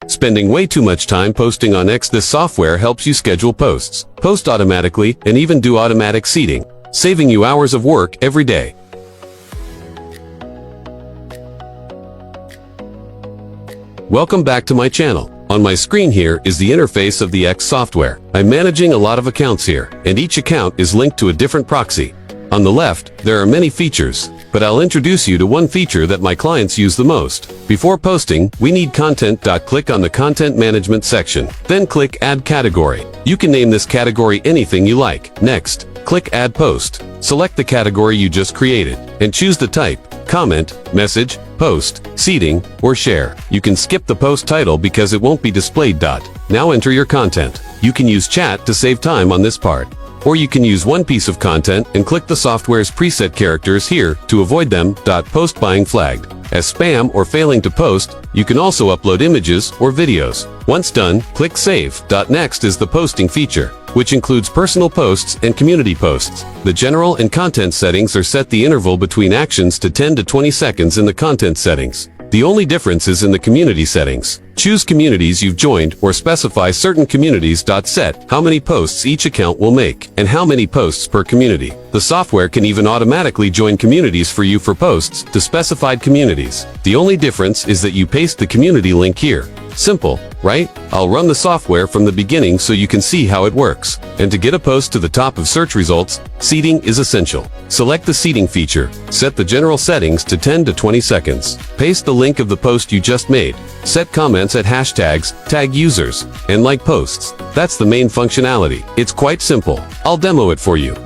Spending way too much time posting on X. This software helps you schedule posts, post automatically, and even do automatic seeding, saving you hours of work every day. Welcome back to my channel. On my screen here is the interface of the X software. I'm managing a lot of accounts here, and each account is linked to a different proxy. On the left, there are many features, but I'll introduce you to one feature that my clients use the most. Before posting, we need content. Click on the Content Management section. Then click Add Category. You can name this category anything you like. Next, click Add Post. Select the category you just created, and choose the type: comment, message, post, seeding, or share. You can skip the post title because it won't be displayed. Now enter your content. You can use chat to save time on this part. Or you can use one piece of content and click the software's preset characters here to avoid them. Post being flagged as spam or failing to post. You can also upload images or videos. Once done, click Save. Next is the posting feature, which includes personal posts and community posts. The general and content settings are set the interval between actions to 10 to 20 seconds in the content settings. The only difference is in the community settings. Choose communities you've joined or specify certain communities. Set how many posts each account will make and how many posts per community. The software can even automatically join communities for you for posts to specified communities. The only difference is that you paste the community link here. Simple, right? I'll run the software from the beginning so you can see how it works. And to get a post to the top of search results, seeding is essential. Select the seeding feature. Set the general settings to 10 to 20 seconds. Paste the link of the post you just made. Set comments at hashtags, tag users, and like posts. That's the main functionality. It's quite simple. I'll demo it for you.